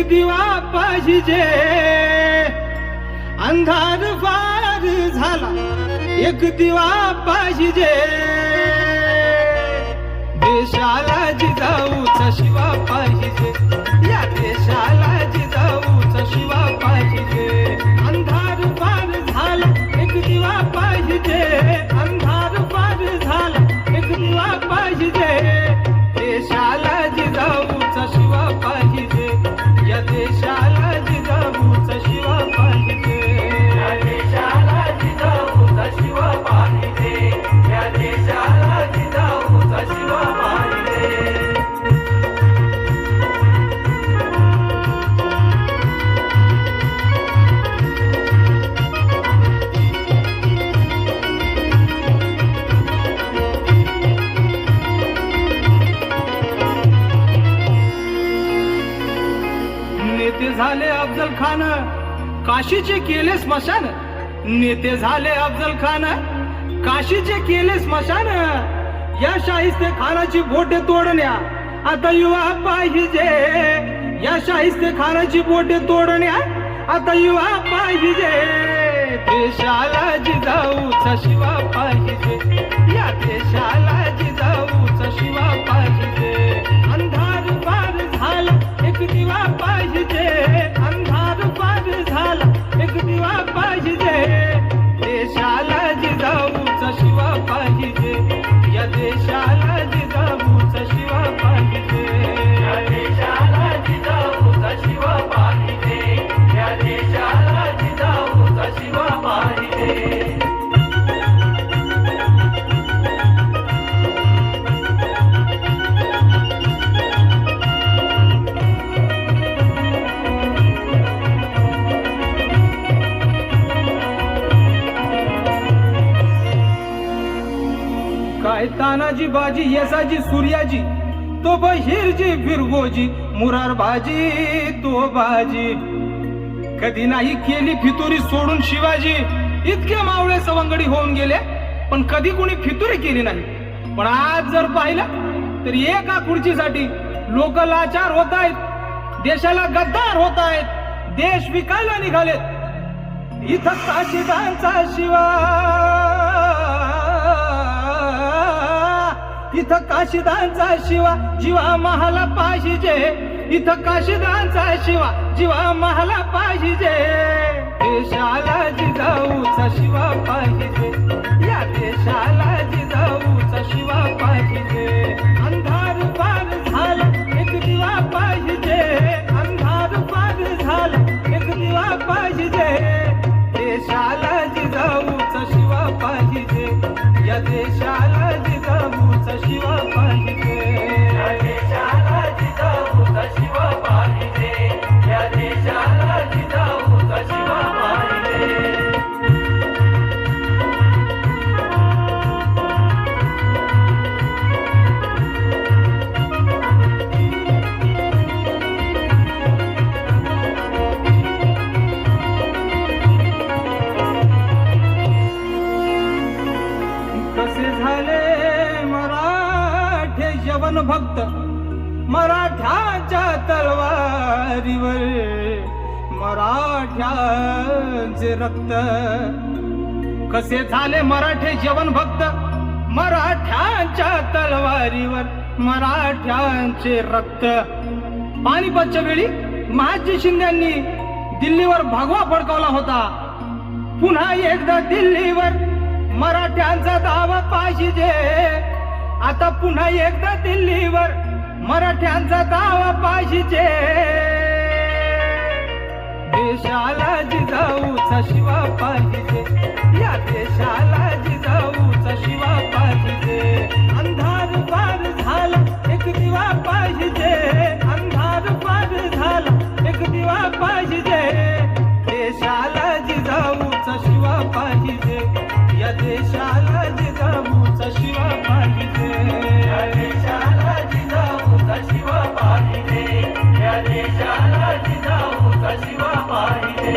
दिवा पाहिजे, अंधार फार झाला एक दिवा पाहिजे, देशाला जिजाऊचा शिवा पाहिजे, या देशाला जिजाऊचा शिवा पाहिजे, अंधार फार झाला एक दिवा पाहिजे, अंधार फार झाला एक दिवा पाहिजे, देशाला जिजाऊचा शिवा पाहिजे, या देशाला जिजाऊचा शिवा पाहिजे, या देशाला जिजाऊचा शिवा पाहिजे, या देशाला जिजाऊचा शिवा पाहिजे. नेते झाले अफजल खान, काशीचे केले स्मशान, नेते झाले अफजल खान, काशीचे केले स्मशान, या शाहिस्ते खानाची बोटे तोडण्या आता युवा पाहिजे, या शाहिस्ते खानाची बोटे तोडण्या आता युवा पाहिजे, देशाला जिजाऊचा शिवा पाहिजे, या देशाला जिजाऊचा शिवा पाहिजे, अंधार पार झाला एक दिवा पाहिजे, अंधार पार झाला एक दिवा पाहिजे, देशाला जिजाऊचा शिवा पाहिजे, या देशाला जिजाऊचा शिवा पाहिजे, या देशाला जिजाऊचा शिवा पाहिजे, या देशाला जिजाऊचा शिवा पाहिजे. काय तानाजी बाजी येसाजी सूर्याजी, तो बहिरजी फिरगोजी मुरारबाजी तो बाजी, कधी नाही केली फितुरी सोडून शिवाजी, इतके मावळे सवंगडी होऊन गेले पण कधी कोणी फितुरी केली नाही, पण आज जर पाहिलं तर एका खुर्चीसाठी लोक लाचार होत आहेत, देशाला गद्दार होत आहेत, देश विकायला निघालेत, इथं काशीदांचा शिवा, इथं काशीदांचा शिवा जीवा महाला पाहिजे, इथं काशीदांचा शिवा जीवा महाला पाहिजे, देशाला जिजाऊचा शिवा पाहिजे, या देशाला जिजाऊचा शिवा पाहिजे, अंधार पार झाला एक दिवा पाहिजे, अंधार पार झाला एक दिवा पाहिजे, देशाला जिजाऊचा शिवा पाहिजे, या देशाला जिजाऊचा शिवा पाहिजे, या देशाला जिजाऊचा शिवा पाहिजे, या देशाला जिजाऊचा शिवा पाहिजे. कसे झाले मराठे यवन भक्त, मराठ्याच्या तलवारीवर मराठ्याचे रक्त, कसे झाले मराठे यवन भक्त, मराठ्याच्या तलवारीवर मराठ्यांचे रक्त. पानिपतच्या वेळी महाजी शिंद्यांनी दिल्लीवर भगवा फडकवला होता, पुन्हा एकदा दिल्लीवर मराठ्यांचा दावा पाहिजे, आता पुन्हा एकदा दिल्लीवर मराठ्यांचा दावा पाहिजे, देशाला जिजाऊचा शिवा पाहिजे, या देशाला जिजाऊचा शिवा पाहिजे, अंधार पार झाला एक दिवा पाहिजे, अंधार पार झाला एक दिवा पाहिजे, देशाला जिजाऊचा शिवा पाहिजे, या देशाला जिजाऊचा शिवा पाहिजे, या देशाला जिजाऊचा शिवा पाहिजे, या देशाला जिजाऊचा शिवा पाहिजे.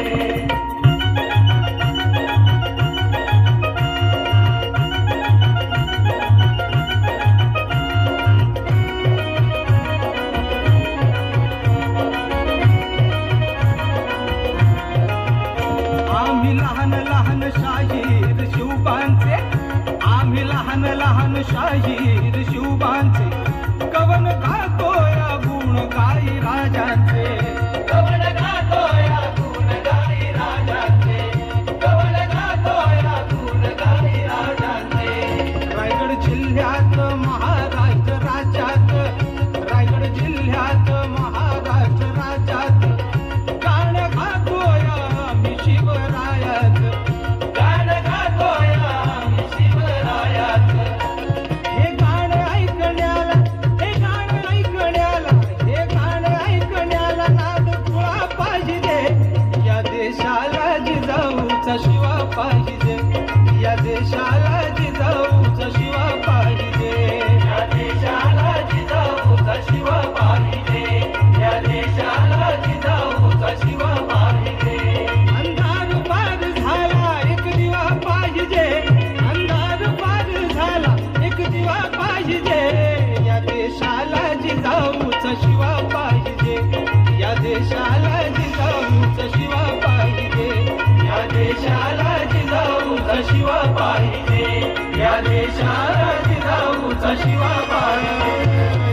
आम्ही लहान लहान शाहीर शिवबांचे, आम्ही लहान लहान शाहीर शिवबांचे, कवन गातोया गुण गाई राजांचे, कवन गातोया गुण गाई राजांचे, कवन गातोया गुण गाई राजांचे. रायगड जिल्ह्यात महाराष्ट्र राज्यात, रायगड जिल्ह्यात महाराष्ट्र राज्यात गाण गातोया आम्ही शिवरायात, गाण गातोया आम्ही शिवरायात. हे गाण ऐकण्याला, हे गाण ऐकण्याला, हे गाण ऐकण्याला नाद खुळा पाहिजे, या देशाला जिजाऊचा शिवा पाहिजे, या देशाला जिजाऊचा शिवा पाहिजे, या देशाला जिजाऊचा शिवा पाहिजे, या देशाला जिजाऊचा शिवा पाहिजे. अंधार पार झाला एक दिवा पाहिजे, अंधार पार झाला एक दिवा पाहिजे, या देशाला जिजाऊचा शिवा पाहिजे, या देशाला जिजाऊचा शिवा पाहिजे, या देशाला जिजाऊचा शिवा पाहिजे, या देशाला जिजाऊचा शिवा पाहिजे.